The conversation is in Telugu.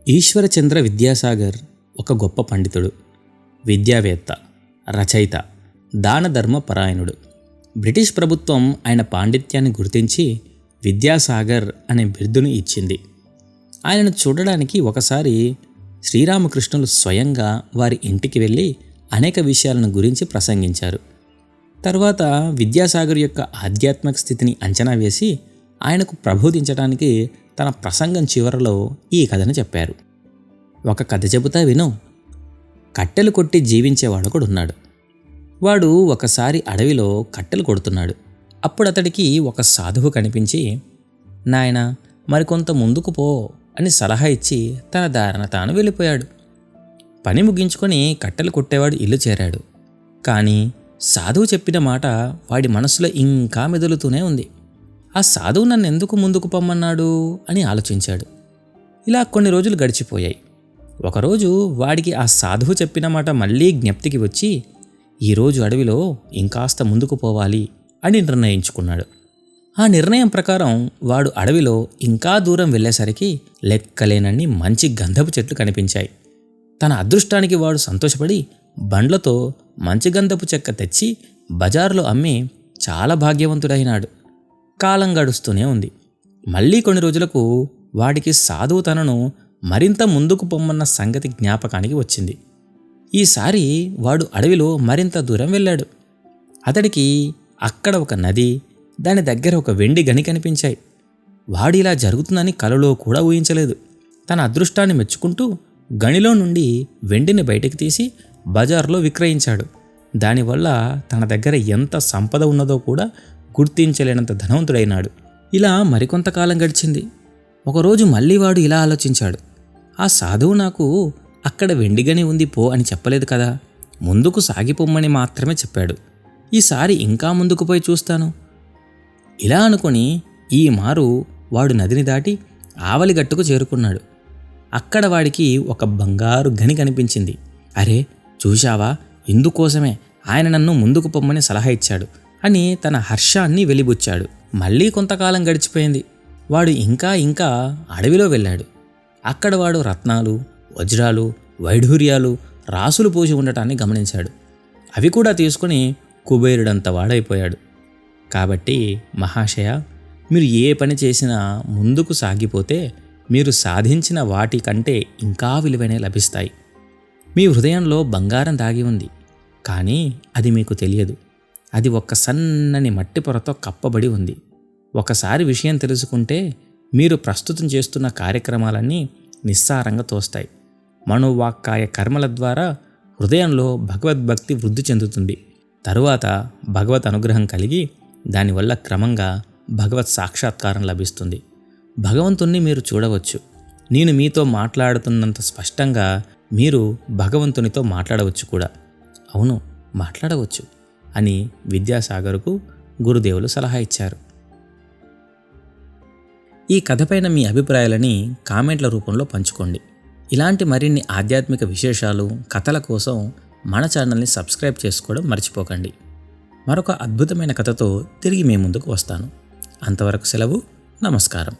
ఈశ్వరచంద్ర విద్యాసాగర్ ఒక గొప్ప పండితుడు, విద్యావేత్త, రచయిత, దానధర్మ పరాయణుడు. బ్రిటిష్ ప్రభుత్వం ఆయన పాండిత్యాన్ని గుర్తించి విద్యాసాగర్ అనే బిరుదును ఇచ్చింది. ఆయనను చూడడానికి ఒకసారి శ్రీరామకృష్ణులు స్వయంగా వారి ఇంటికి వెళ్ళి అనేక విషయాలను గురించి ప్రసంగించారు. తర్వాత విద్యాసాగర్ యొక్క ఆధ్యాత్మిక స్థితిని అంచనా వేసి ఆయనకు ప్రబోధించడానికి తన ప్రసంగం చివరలో ఈ కథను చెప్పారు. ఒక కథ చెబుతా విను. కట్టెలు కొట్టి జీవించేవాడు కూడా ఉన్నాడు. వాడు ఒకసారి అడవిలో కట్టెలు కొడుతున్నాడు. అప్పుడు అతడికి ఒక సాధువు కనిపించి, నాయనా మరికొంత ముందుకు పో అని సలహా ఇచ్చి తన దారిన తాను వెళ్ళిపోయాడు. పని ముగించుకొని కట్టెలు కొట్టేవాడు ఇల్లు చేరాడు. కానీ సాధువు చెప్పిన మాట వాడి మనసులో ఇంకా మెదులుతూనే ఉంది. ఆ సాధువు నన్ను ఎందుకు ముందుకు పొమ్మన్నాడు అని ఆలోచించాడు. ఇలా కొన్ని రోజులు గడిచిపోయాయి. ఒకరోజు వాడికి ఆ సాధువు చెప్పిన మాట మళ్ళీ జ్ఞప్తికి వచ్చి, ఈరోజు అడవిలో ఇంకాస్త ముందుకు పోవాలి అని నిర్ణయించుకున్నాడు. ఆ నిర్ణయం ప్రకారం వాడు అడవిలో ఇంకా దూరం వెళ్ళేసరికి లెక్కలేనన్ని మంచి గంధపు చెట్లు కనిపించాయి. తన అదృష్టానికి వాడు సంతోషపడి బండ్లతో మంచి గంధపు చెక్క తెచ్చి బజారులో అమ్మి చాలా భాగ్యవంతుడైనాడు. కాలం గడుస్తూనే ఉంది. మళ్ళీ కొన్ని రోజులకు వాడికి సాధువు తనను మరింత ముందుకు పొమ్మన్న సంగతి జ్ఞాపకానికి వచ్చింది. ఈసారి వాడు అడవిలో మరింత దూరం వెళ్ళాడు. అతడికి అక్కడ ఒక నది, దాని దగ్గర ఒక వెండి గని కనిపించాయి. వాడు ఇలా జరుగుతుందని కలలో కూడా ఊహించలేదు. తన అదృష్టాన్ని మెచ్చుకుంటూ గనిలో నుండి వెండిని బయటికి తీసి బజార్లో విక్రయించాడు. దానివల్ల తన దగ్గర ఎంత సంపద ఉన్నదో కూడా గుర్తించలేనంత ధనవంతుడైనాడు. ఇలా మరికొంతకాలం గడిచింది. ఒకరోజు మళ్ళీ వాడు ఇలా ఆలోచించాడు, ఆ సాధువు నాకు అక్కడ వెండిగని ఉంది పో అని చెప్పలేదు కదా, ముందుకు సాగిపోమ్మని మాత్రమే చెప్పాడు. ఈసారి ఇంకా ముందుకు పోయి చూస్తాను. ఇలా అనుకుని ఈ మారు వాడు నదిని దాటి ఆవలిగట్టుకు చేరుకున్నాడు. అక్కడ వాడికి ఒక బంగారు గని కనిపించింది. అరే చూశావా, ఇందుకోసమే ఆయన నన్ను ముందుకు పొమ్మని సలహా ఇచ్చాడు అని తన హర్షాన్ని వెలిబుచ్చాడు. మళ్ళీ కొంతకాలం గడిచిపోయింది. వాడు ఇంకా అడవిలో వెళ్ళాడు. అక్కడ వాడు రత్నాలు, వజ్రాలు, వైఢూర్యాలు రాసులు పోసి ఉండటాన్ని గమనించాడు. అవి కూడా తీసుకుని కుబేరుడంత వాడైపోయాడు. కాబట్టి మహాశయ, మీరు ఏ పని చేసినా ముందుకు సాగిపోతే మీరు సాధించిన వాటి కంటే ఇంకా విలువైనవి లభిస్తాయి. మీ హృదయంలో బంగారం దాగి ఉంది, కానీ అది మీకు తెలియదు. అది ఒక్క సన్నని మట్టి పొరతో కప్పబడి ఉంది. ఒకసారి విషయం తెలుసుకుంటే మీరు ప్రస్తుతం చేస్తున్న కార్యక్రమాలన్నీ నిస్సారంగా తోస్తాయి. మనోవాక్కాయ కర్మల ద్వారా హృదయంలో భగవద్భక్తి వృద్ధి చెందుతుంది. తరువాత భగవత్ అనుగ్రహం కలిగి దానివల్ల క్రమంగా భగవత్ సాక్షాత్కారం లభిస్తుంది. భగవంతుణ్ణి మీరు చూడవచ్చు. నేను మీతో మాట్లాడుతున్నంత స్పష్టంగా మీరు భగవంతునితో మాట్లాడవచ్చు కూడా. అవును, మాట్లాడవచ్చు అని విద్యాసాగర్కు గురుదేవులు సలహా ఇచ్చారు. ఈ కథపైన మీ అభిప్రాయాలని కామెంట్ల రూపంలో పంచుకోండి. ఇలాంటి మరిన్ని ఆధ్యాత్మిక విశేషాలు, కథల కోసం మన ఛానల్ని సబ్స్క్రైబ్ చేసుకోవడం మర్చిపోకండి. మరొక అద్భుతమైన కథతో తిరిగి మీ ముందుకు వస్తాను. అంతవరకు సెలవు. నమస్కారం.